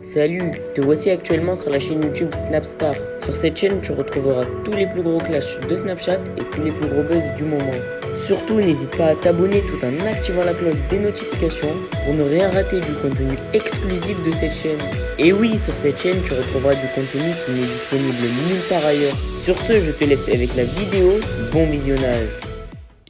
Salut, te voici actuellement sur la chaîne YouTube Snapstar. Sur cette chaîne, tu retrouveras tous les plus gros clashs de Snapchat et tous les plus gros buzz du moment. Surtout, n'hésite pas à t'abonner tout en activant la cloche des notifications pour ne rien rater du contenu exclusif de cette chaîne. Et oui, sur cette chaîne, tu retrouveras du contenu qui n'est disponible nulle part ailleurs. Sur ce, je te laisse avec la vidéo. Bon visionnage.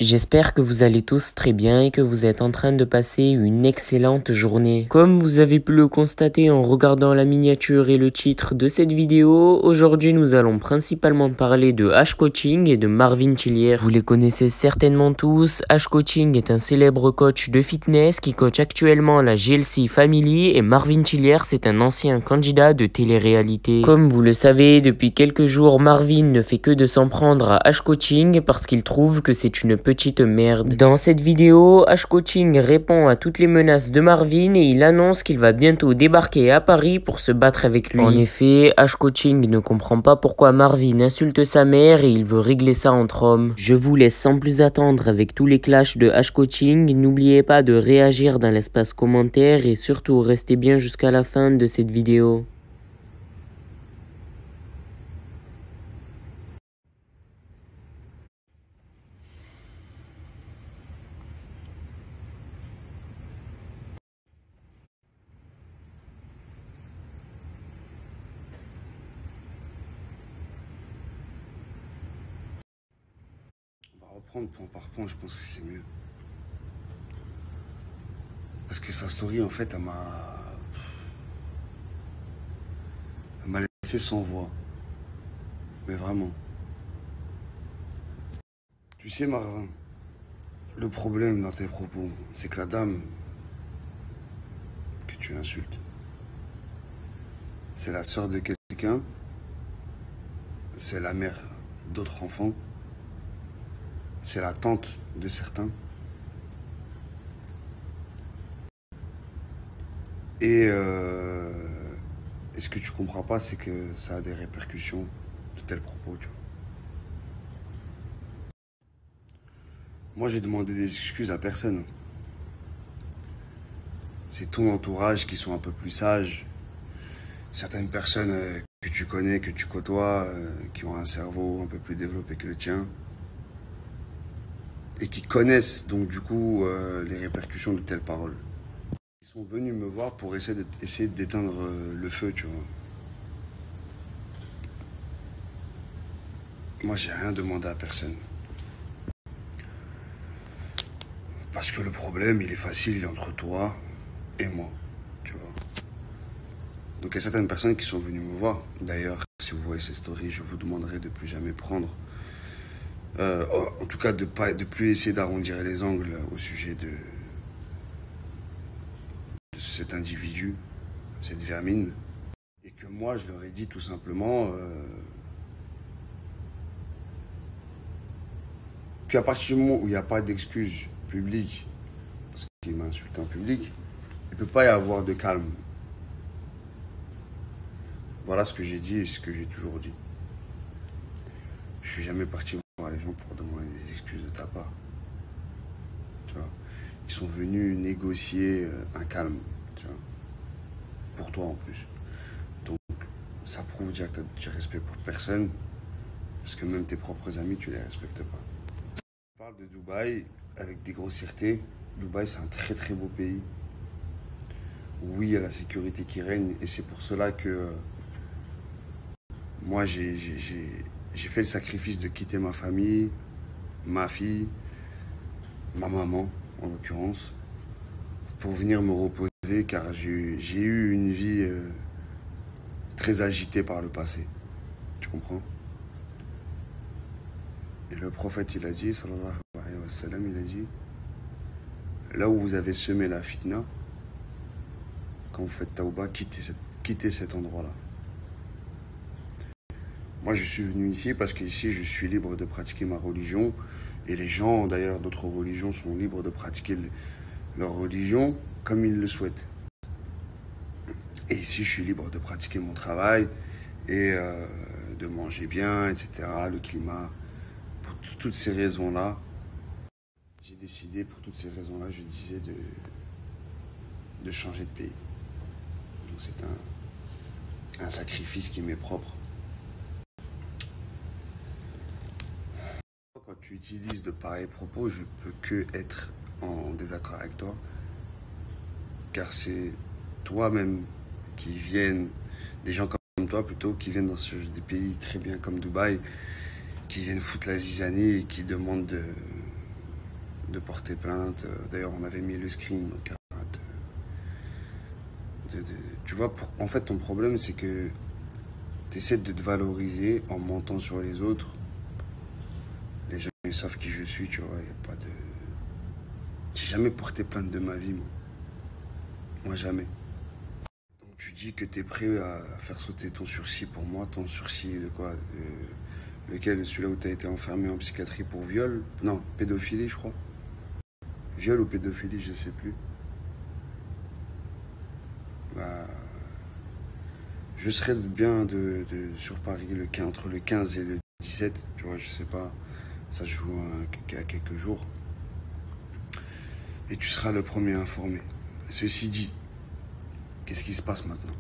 J'espère que vous allez tous très bien et que vous êtes en train de passer une excellente journée. Comme vous avez pu le constater en regardant la miniature et le titre de cette vidéo, aujourd'hui nous allons principalement parler de Ash Coaching et de Marvin Tillières. Vous les connaissez certainement tous. Ash Coaching est un célèbre coach de fitness qui coach actuellement la GLC Family et Marvin Tillières c'est un ancien candidat de télé-réalité. Comme vous le savez, depuis quelques jours, Marvin ne fait que de s'en prendre à Ash Coaching parce qu'il trouve que c'est une petite merde. Dans cette vidéo, Ash Coaching répond à toutes les menaces de Marvin et il annonce qu'il va bientôt débarquer à Paris pour se battre avec lui. En effet, Ash Coaching ne comprend pas pourquoi Marvin insulte sa mère et il veut régler ça entre hommes. Je vous laisse sans plus attendre avec tous les clashs de Ash Coaching. N'oubliez pas de réagir dans l'espace commentaire et surtout restez bien jusqu'à la fin de cette vidéo. On va reprendre point par point, je pense que c'est mieux. Parce que sa story, en fait, elle m'a laissé sans voix. Mais vraiment. Tu sais, Marvin, le problème dans tes propos, c'est que la dame que tu insultes, c'est la sœur de quelqu'un, c'est la mère d'autres enfants, c'est la tante de certains. Et ce que tu comprends pas, c'est que ça a des répercussions de tels propos, tu vois. Moi, j'ai demandé des excuses à personne. C'est ton entourage qui sont un peu plus sages. Certaines personnes que tu connais, que tu côtoies, qui ont un cerveau un peu plus développé que le tien. Et qui connaissent donc du coup les répercussions de telles paroles. Ils sont venus me voir pour essayer d'éteindre le feu, tu vois. Moi, j'ai rien demandé à personne. Parce que le problème, il est facile, il est entre toi et moi, tu vois. Donc il y a certaines personnes qui sont venues me voir. D'ailleurs, si vous voyez ces stories, je vous demanderai de plus jamais prendre. En tout cas, de plus essayer d'arrondir les angles au sujet de cet individu, cette vermine. Et que moi, je leur ai dit tout simplement qu'à partir du moment où il n'y a pas d'excuse publique, parce qu'il m'a insulté en public, il ne peut pas y avoir de calme. Voilà ce que j'ai dit et ce que j'ai toujours dit. Je suis jamais parti voir les gens pour demander des excuses de ta part. Tu vois, ils sont venus négocier un calme, tu vois, pour toi en plus. Donc, ça prouve déjà que tu as du respect pour personne, parce que même tes propres amis, tu les respectes pas. On parle de Dubaï avec des grossièretés. Dubaï, c'est un très très beau pays. Oui, il y a la sécurité qui règne, et c'est pour cela que moi, j'ai fait le sacrifice de quitter ma famille, ma fille, ma maman, en l'occurrence, pour venir me reposer, car j'ai eu une vie très agitée par le passé. Tu comprends? Et le prophète, il a dit, sallallahu alayhi wa sallam, il a dit, là où vous avez semé la fitna, quand vous faites tawba, quittez cet endroit-là. Moi, je suis venu ici parce qu'ici, je suis libre de pratiquer ma religion. Et les gens, d'ailleurs, d'autres religions sont libres de pratiquer leur religion comme ils le souhaitent. Et ici, je suis libre de pratiquer mon travail et de manger bien, etc. Le climat. Pour toutes ces raisons-là, j'ai décidé, pour toutes ces raisons-là, je disais de changer de pays. Donc un sacrifice qui m'est propre. Quand tu utilises de pareils propos, je peux que être en désaccord avec toi, car c'est toi-même qui viennent, des gens comme toi plutôt, qui viennent dans des pays très bien comme Dubaï, qui viennent foutre la zizanie et qui demandent de porter plainte. D'ailleurs, on avait mis le screen, donc arrête. Tu vois, en fait, ton problème, c'est que tu essaies de te valoriser en mentant sur les autres. Les gens, ils savent qui je suis, tu vois, il n'y a pas de... J'ai jamais porté plainte de ma vie, moi. Moi, jamais. Donc, tu dis que tu es prêt à faire sauter ton sursis pour moi. Ton sursis de quoi? Lequel? Celui-là où tu as été enfermé en psychiatrie pour viol? Non, pédophilie, je crois. Viol ou pédophilie, je sais plus. Bah, je serais bien sur Paris entre le 15 et le 17, tu vois, je sais pas. Ça se joue à quelques jours. Et tu seras le premier informé. Ceci dit, qu'est-ce qui se passe maintenant?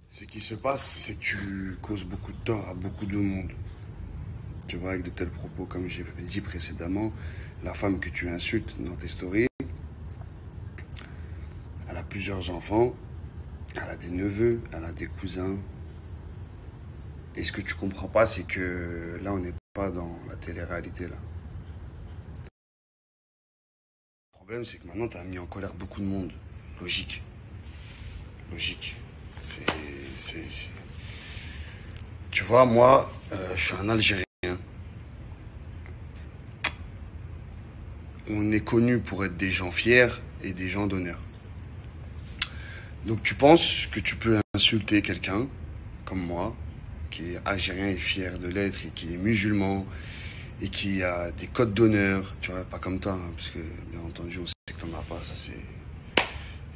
Ce qui se passe, c'est que tu causes beaucoup de tort à beaucoup de monde. Tu vois, avec de tels propos, comme j'ai dit précédemment, la femme que tu insultes dans tes stories, elle a plusieurs enfants, elle a des neveux, elle a des cousins. Et ce que tu comprends pas, c'est que là, on n'est pas dans la télé-réalité, là. Le problème, c'est que maintenant, tu as mis en colère beaucoup de monde. Logique. Logique. Tu vois, moi, je suis un Algérien. On est connus pour être des gens fiers et des gens d'honneur. Donc tu penses que tu peux insulter quelqu'un, comme moi, qui est algérien et fier de l'être, et qui est musulman, et qui a des codes d'honneur, tu vois, pas comme toi, hein, parce que, bien entendu, on sait que t'en as pas, ça c'est...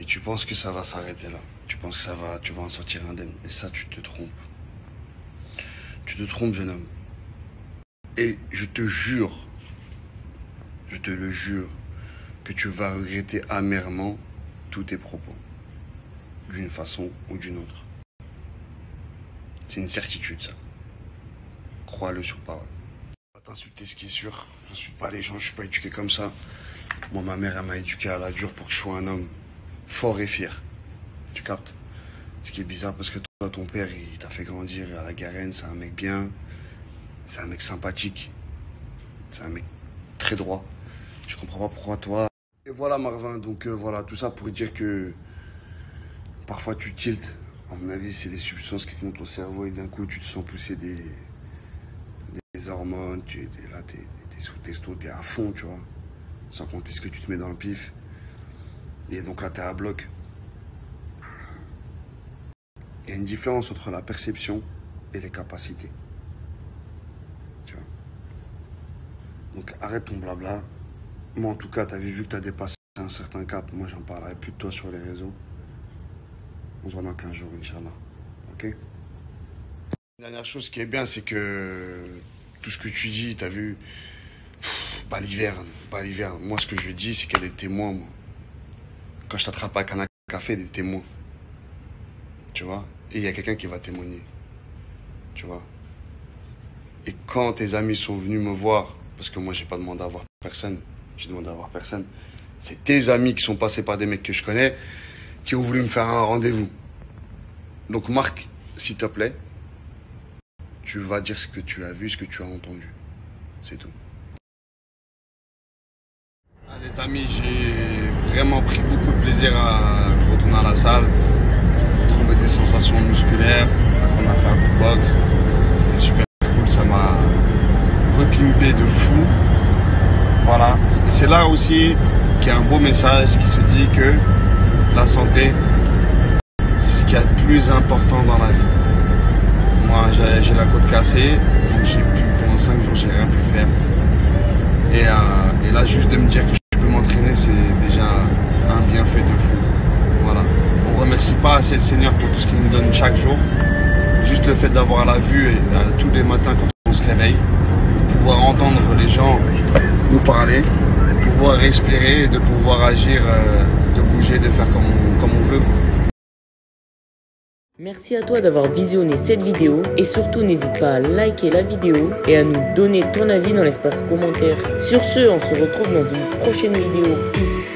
Et tu penses que ça va s'arrêter là. Tu penses que tu vas en sortir indemne. Et ça, tu te trompes. Tu te trompes, jeune homme. Et je te le jure, que tu vas regretter amèrement tous tes propos, d'une façon ou d'une autre. C'est une certitude, ça. Crois-le sur parole. Pas t'insulter, ce qui est sûr. J'insulte pas les gens, je suis pas éduqué comme ça. Moi, ma mère, elle m'a éduqué à la dure pour que je sois un homme fort et fier. Tu captes? Ce qui est bizarre, parce que toi, ton père, il t'a fait grandir à la Garenne, c'est un mec bien, c'est un mec sympathique, c'est un mec très droit. Je comprends pas pourquoi toi... Et voilà, Marvin, donc voilà, tout ça pour dire que parfois tu tiltes. À mon avis, c'est les substances qui te montent au cerveau et d'un coup, tu te sens pousser des hormones. Là, t'es sous testo, t'es à fond, tu vois. Sans compter ce que tu te mets dans le pif. Et donc là, t'es à bloc. Il y a une différence entre la perception et les capacités. Tu vois. Donc arrête ton blabla. Moi, en tout cas, t'avais vu que t'as dépassé un certain cap. Moi, j'en parlerai plus de toi sur les réseaux. On se voit dans 15 jours, Inch'Allah. Ok? La dernière chose qui est bien, c'est que tout ce que tu dis, t'as vu, baliverne. Moi, ce que je dis, c'est qu'il y a des témoins, moi. Quand je t'attrape avec un café, des témoins. Tu vois? Et il y a quelqu'un qui va témoigner. Tu vois? Et quand tes amis sont venus me voir, parce que moi, j'ai pas demandé à voir personne, j'ai demandé à voir personne, c'est tes amis qui sont passés par des mecs que je connais, qui ont voulu me faire un rendez-vous. Donc, Marc, s'il te plaît, tu vas dire ce que tu as vu, ce que tu as entendu. C'est tout. Ah, les amis, j'ai vraiment pris beaucoup de plaisir à retourner à la salle, retrouver des sensations musculaires, apprendre à faire du box. C'était super cool, ça m'a repimpé de fou. Voilà. Et c'est là aussi qu'il y a un beau message qui se dit que la santé, c'est ce qu'il y a de plus important dans la vie. Moi, j'ai la côte cassée, donc j'ai pu, pendant 5 jours, j'ai rien pu faire. Et là, juste de me dire que je peux m'entraîner, c'est déjà un bienfait de fou. Voilà. On ne remercie pas assez le Seigneur pour tout ce qu'il nous donne chaque jour. Juste le fait d'avoir la vue tous les matins quand on se réveille, de pouvoir entendre les gens nous parler, de pouvoir respirer et de pouvoir agir, de bouger, de faire comme on veut. Merci à toi d'avoir visionné cette vidéo et surtout n'hésite pas à liker la vidéo et à nous donner ton avis dans l'espace commentaire. Sur ce, on se retrouve dans une prochaine vidéo. Peace.